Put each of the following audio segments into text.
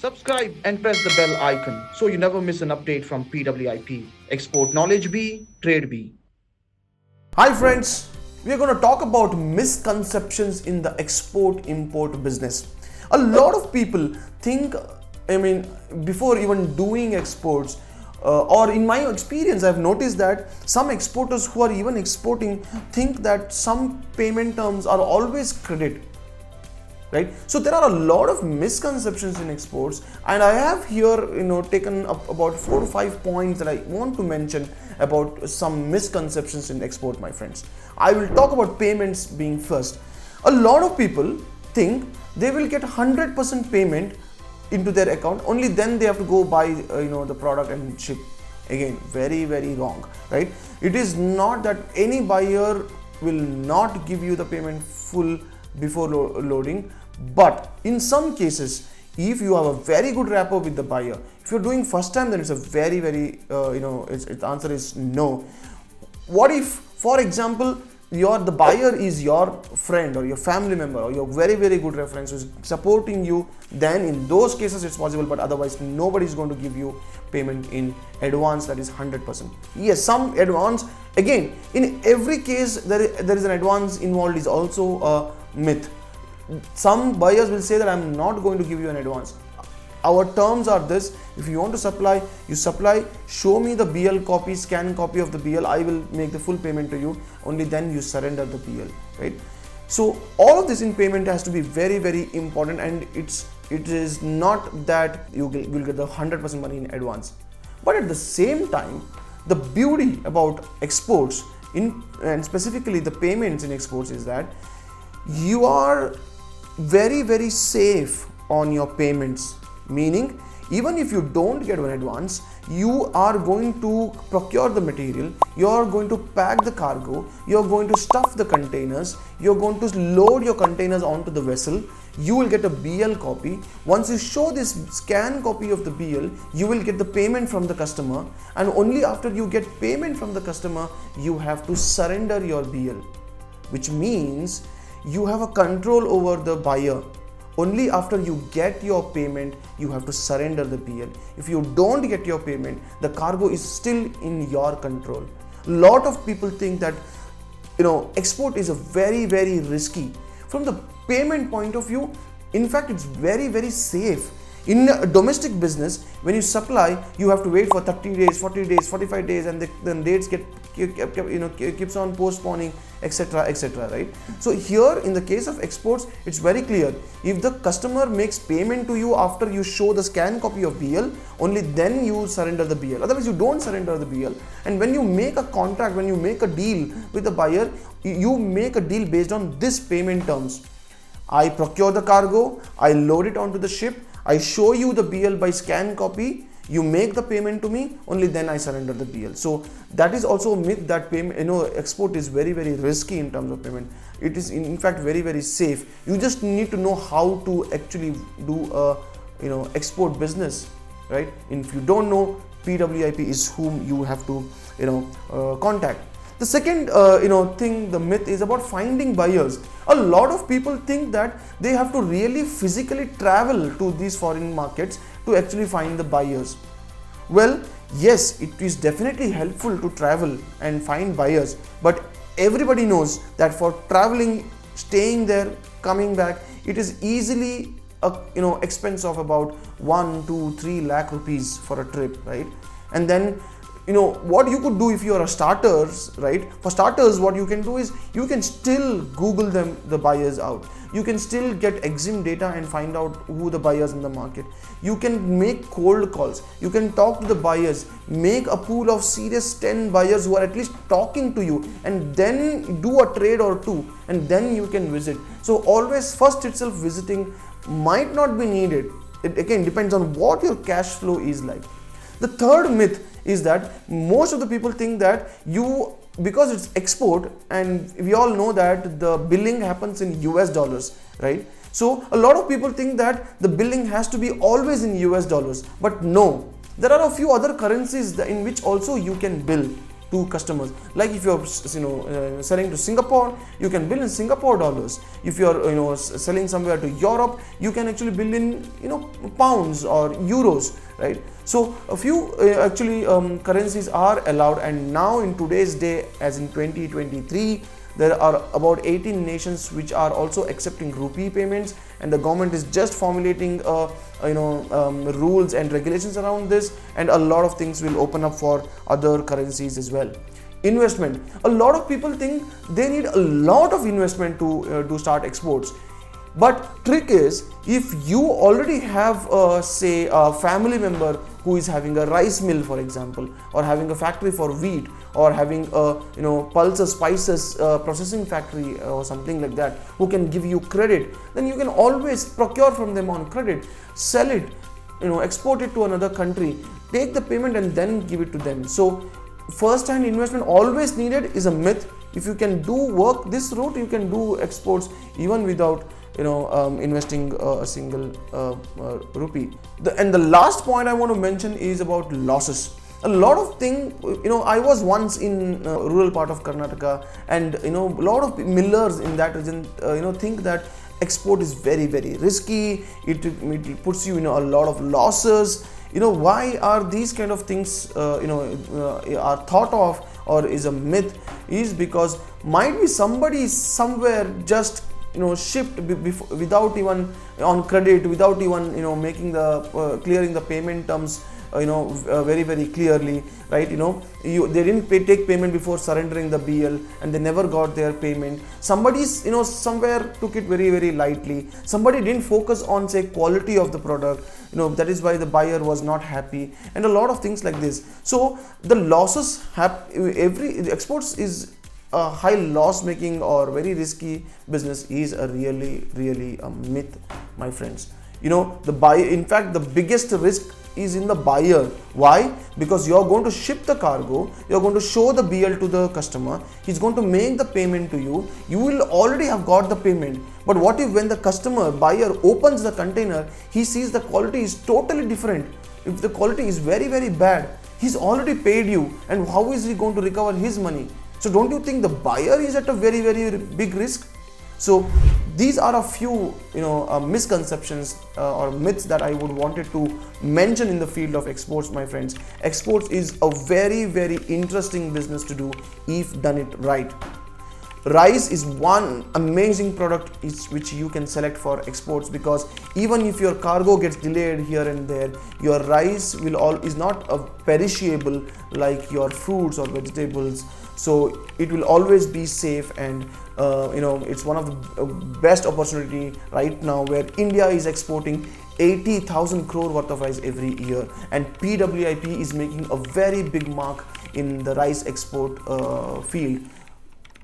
Subscribe and press the bell icon so you never miss an update from PWIP. Export knowledge be, trade be. Hi friends, we are going to talk about misconceptions in the export-import business. A lot of people think, before even doing exports, or in my experience, I've noticed that some exporters who are even exporting think that some payment terms are always credit. Right? So there are a lot of misconceptions in exports, and I have here taken up about 4 to 5 points that I want to mention about some misconceptions in export, my friends. I will talk about payments being first. A lot of people think they will get 100% payment into their account, only then they have to go buy the product and ship. Again, very wrong, right? It is not that any buyer will not give you the payment full before loading. But in some cases, if you have a very good rapport with the buyer, if you're doing first time, then it's a very its answer is no. What if, for example, the buyer is your friend or your family member or your very good reference who is supporting you? Then in those cases it's possible, but otherwise nobody is going to give you payment in advance that is 100%. Yes, some advance. Again, in every case there is an advance involved is also a myth. Some buyers will say that I'm not going to give you an advance. Our terms are this: if you want to supply, you supply, show me the BL copy, scan copy of the BL, I will make the full payment to you, only then you surrender the BL, right? So all of this in payment has to be very important, and it is not that you will get the 100% money in advance. But at the same time, the beauty about exports and specifically the payments in exports is that you are very safe on your payments, meaning even if you don't get an advance, you are going to procure the material, you are going to pack the cargo, you are going to stuff the containers, you are going to load your containers onto the vessel, you will get a BL copy. Once you show this scan copy of the BL, you will get the payment from the customer, and only after you get payment from the customer, you have to surrender your BL, which means you have a control over the buyer. Only after you get your payment, you have to surrender the BL. If you don't get your payment, the cargo is still in your control. Lot of people think that export is a very risky. From the payment point of view, in fact, it's very safe. In a domestic business, when you supply, you have to wait for 30 days, 40 days, 45 days, and then dates keeps on postponing, etc, right? So here in the case of exports, it's very clear. If the customer makes payment to you after you show the scan copy of BL, only then you surrender the BL. Otherwise you don't surrender the BL. And when you make a contract, when you make a deal with the buyer, you make a deal based on this payment terms. I procure the cargo, I load it onto the ship, I show you the BL by scan copy, you make the payment to me, only then I surrender the BL. So that is also a myth that payment, export is very risky in terms of payment. It is in fact very safe. You just need to know how to actually do a export business, right? If you don't know, PWIP is whom you have to contact. The second thing, the myth is about finding buyers. A lot of people think that they have to really physically travel to these foreign markets to actually find the buyers. Well, yes, it is definitely helpful to travel and find buyers, but everybody knows that for traveling, staying there, coming back, it is easily a expense of about 1, 2, 3 lakh rupees for a trip, right? And then what you could do if you are a starters, right? For starters, what you can do is you can still Google the buyers out. You can still get EXIM data and find out who the buyers in the market. You can make cold calls. You can talk to the buyers, make a pool of serious 10 buyers who are at least talking to you, and then do a trade or two, and then you can visit. So always first itself visiting might not be needed. It again depends on what your cash flow is like. The third myth is that most of the people think that because it's export, and we all know that the billing happens in US dollars, right? So a lot of people think that the billing has to be always in US dollars, but no, there are a few other currencies in which also you can bill to customers. Like if you're selling to Singapore, you can bill in Singapore dollars. If you're selling somewhere to Europe, you can actually bill in pounds or euros, right? So a few currencies are allowed, and now in today's day, as in 2023, there are about 18 nations which are also accepting rupee payments, and the government is just formulating rules and regulations around this, and a lot of things will open up for other currencies as well. Investment. A lot of people think they need a lot of investment to start exports. But trick is, if you already have say a family member who is having a rice mill, for example, or having a factory for wheat, or having a pulses, spices processing factory or something like that, who can give you credit, then you can always procure from them on credit, sell it, export it to another country, take the payment and then give it to them. So first hand investment always needed is a myth. If you can work this route, you can do exports even without investing a single rupee. And the last point I want to mention is about losses. A lot of things, I was once in rural part of Karnataka, and a lot of millers in that region think that export is very, very risky. It puts you in a lot of losses. Why are these kind of things are thought of or is a myth? Is because might be somebody somewhere just shipped without even on credit, without even making the clearing the payment terms very, very clearly, right? They didn't take payment before surrendering the BL, and they never got their payment. Somebody's somewhere took it very, very lightly. Somebody didn't focus on, say, quality of the product, that is why the buyer was not happy, and a lot of things like this. So the losses exports is a high loss making or very risky business is a really, really a myth, my friends. The buyer, in fact, the biggest risk is in the buyer. Why? Because you're going to ship the cargo, you're going to show the BL to the customer, he's going to make the payment to you, you will already have got the payment. But what if when the buyer opens the container, he sees the quality is totally different? If the quality is very, very bad, he's already paid you, and how is he going to recover his money? So don't you think the buyer is at a very, very big risk? So these are a few misconceptions or myths that I would wanted to mention in the field of exports, my friends. Exports is a very, very interesting business to do if done it right. Rice is one amazing product which you can select for exports, because even if your cargo gets delayed here and there, your rice is not a perishable like your fruits or vegetables. So it will always be safe, and it's one of the best opportunity right now where India is exporting 80,000 crore worth of rice every year, and PWIP is making a very big mark in the rice export field.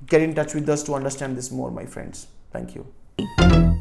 Get in touch with us to understand this more, my friends. Thank you.